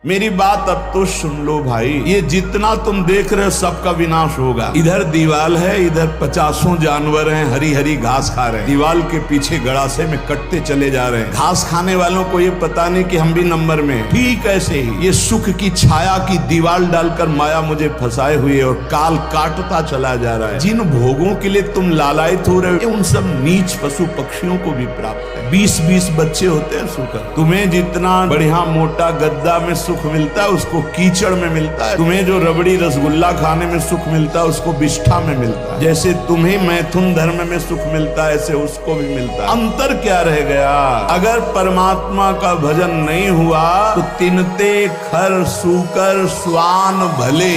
मेरी बात अब तो सुन लो भाई, ये जितना तुम देख रहे हो सबका विनाश होगा। इधर दीवाल है, इधर 50 जानवर हैं, हरी हरी घास खा रहे हैं। दीवाल के पीछे गड़ासे में कटते चले जा रहे हैं। घास खाने वालों को ये पता नहीं कि हम भी नंबर में हैं। ठीक ऐसे ही ये सुख की छाया की दीवाल डालकर माया मुझे फंसाए हुए और काल काटता चला जा रहा है। जिन भोगों के लिए तुम लालायित हो रहे हो उन सब नीच पशु पक्षियों को भी प्राप्त है। 20-20 बच्चे होते हैं सुख। तुम्हें जितना बढ़िया मोटा गद्दा में सुख मिलता है उसको कीचड़ में मिलता है। तुम्हें जो रबड़ी रसगुल्ला खाने में सुख मिलता है उसको बिष्ठा में मिलता है। जैसे तुम्हें मैथुन धर्म में सुख मिलता है ऐसे उसको भी मिलता है। अंतर क्या रह गया? अगर परमात्मा का भजन नहीं हुआ तो तिनते खर सूकर स्वान भले।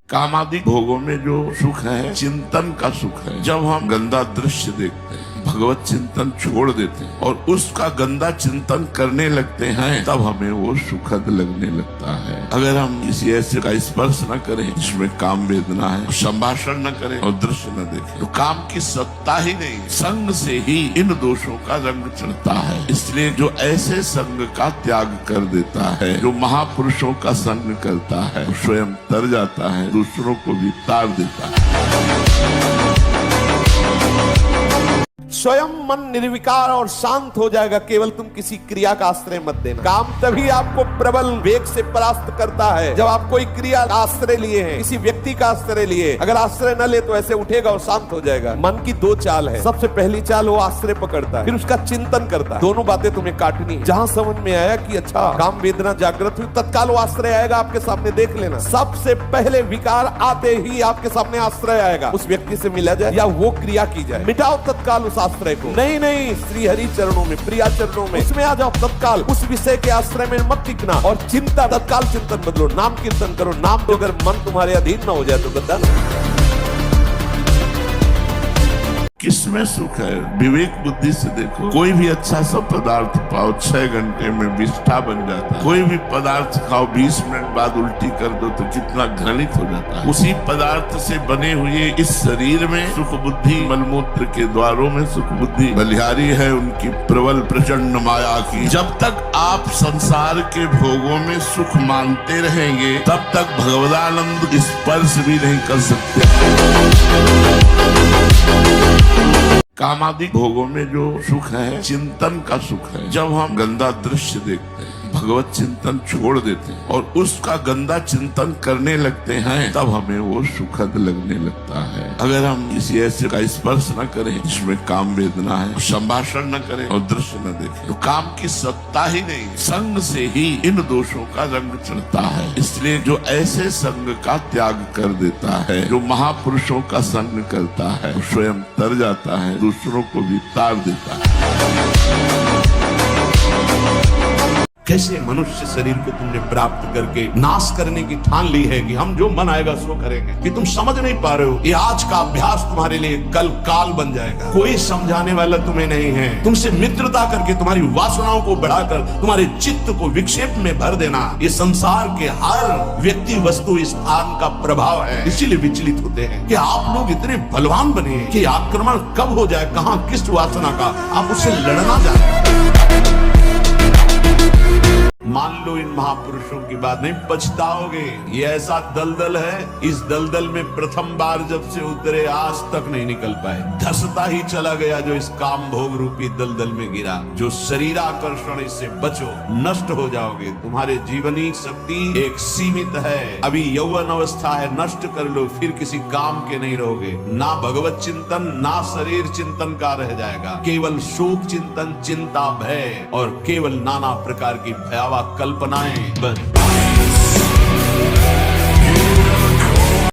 कामादि भोगों में जो सुख है चिंतन का सुख है। जब हम गंदा दृश्य देखते हैं, भगवत चिंतन छोड़ देते हैं और उसका गंदा चिंतन करने लगते हैं, तब हमें वो सुखद लगने लगता है। अगर हम किसी ऐसे का स्पर्श न करें जिसमें काम वेदना है, संभाषण न करें और दृश्य न देखें, तो काम की सत्ता ही नहीं। संग से ही इन दोषों का रंग चढ़ता है। इसलिए जो ऐसे संग का त्याग कर देता है, जो महापुरुषों का संग करता है, स्वयं तर जाता है, दूसरों को भी तार देता है। स्वयं मन निर्विकार और शांत हो जाएगा। केवल तुम किसी क्रिया का आश्रय मत देना। काम तभी आपको प्रबल वेग से परास्त करता है जब आप कोई क्रिया का आश्रय लिए हैं, किसी व्यक्ति का आश्रय लिए। अगर आश्रय न ले तो ऐसे उठेगा और शांत हो जाएगा। मन की दो चाल है। सबसे पहली चाल वो आश्रय पकड़ता है, फिर उसका चिंतन करता है। दोनों बातें तुम्हें काटनी है। जहां समझ में आया कि अच्छा काम वेदना जागृत हुई, तत्काल वो आश्रय आएगा आपके सामने, देख लेना। सबसे पहले विकार आते ही आपके सामने आश्रय आएगा। उस व्यक्ति से मिला जाए या वो क्रिया की जाए, मिटाओ तत्काल उस आश्रय को। नहीं, श्री हरि चरणों में, प्रिया चरणों में, उसमें आ जाओ तत्काल। उस विषय के आश्रय में मत टिकना और चिंता तत्काल चिंतन बदलो। नाम कीर्तन करो। नाम तो अगर मन तुम्हारे अधीन न हो जाए तो गद्दा ना। किसमें सुख है? विवेक बुद्धि से देखो। कोई भी अच्छा सा पदार्थ पाओ, 6 घंटे में विष्ठा बन जाता है। कोई भी पदार्थ खाओ, 20 मिनट बाद उल्टी कर दो तो कितना घृणित हो जाता है। उसी पदार्थ से बने हुए इस शरीर में सुख बुद्धि, मलमूत्र के द्वारों में सुख बुद्धि बलिहारी है उनकी प्रबल प्रचंड माया की। जब तक आप संसार के भोगों में सुख मानते रहेंगे तब तक भगवदानंद स्पर्श भी नहीं कर सकते। कामादि भोगों में जो सुख है चिंतन का सुख है। जब हम गंदा दृश्य देखते हैं, भगवत चिंतन छोड़ देते हैं और उसका गंदा चिंतन करने लगते हैं, तब हमें वो सुखद लगने लगता है। अगर हम किसी ऐसे का स्पर्श न करें जिसमें काम वेदना है, संभाषण न करें और दृश्य न देखें, तो काम की सत्ता ही नहीं। संग से ही इन दोषों का रंग चढ़ता है। इसलिए जो ऐसे संग का त्याग कर देता है, जो महापुरुषों का संग करता है, स्वयं तर जाता है, दूसरों को भी तार देता है। कैसे मनुष्य शरीर को तुमने प्राप्त करके नाश करने की ठान ली है कि हम जो मन आएगा सो करेंगे, कि तुम समझ नहीं पा रहे हो। ये आज का अभ्यास तुम्हारे लिए कल काल बन जाएगा। कोई समझाने वाला तुम्हें नहीं है। तुमसे मित्रता करके तुम्हारी वासनाओं को बढ़ाकर तुम्हारे चित्त को विक्षेप में भर देना, ये संसार के हर व्यक्ति वस्तु स्थान का प्रभाव है। इसीलिए विचलित होते हैं कि आप लोग इतने बलवान बने कि आक्रमण कब हो जाए, कहां किस वासना का आप उससे लड़ना जाने। मान लो इन महापुरुषों की बात, नहीं पछताओगे। ये ऐसा दलदल है, इस दलदल में प्रथम बार जब से उतरे आज तक नहीं निकल पाए। धसता ही चला गया जो इस काम भोग रूपी दलदल में गिरा। जो शरीराकर्षण, इससे बचो, नष्ट हो जाओगे। तुम्हारे जीवनी शक्ति एक सीमित है। अभी यौवन अवस्था है, नष्ट कर लो, फिर किसी काम के नहीं रहोगे। ना भगवत चिंतन ना शरीर चिंतन का रह जाएगा। केवल शोक चिंतन, चिंता, भय और केवल नाना प्रकार की भयावह कल्पनाएं बस।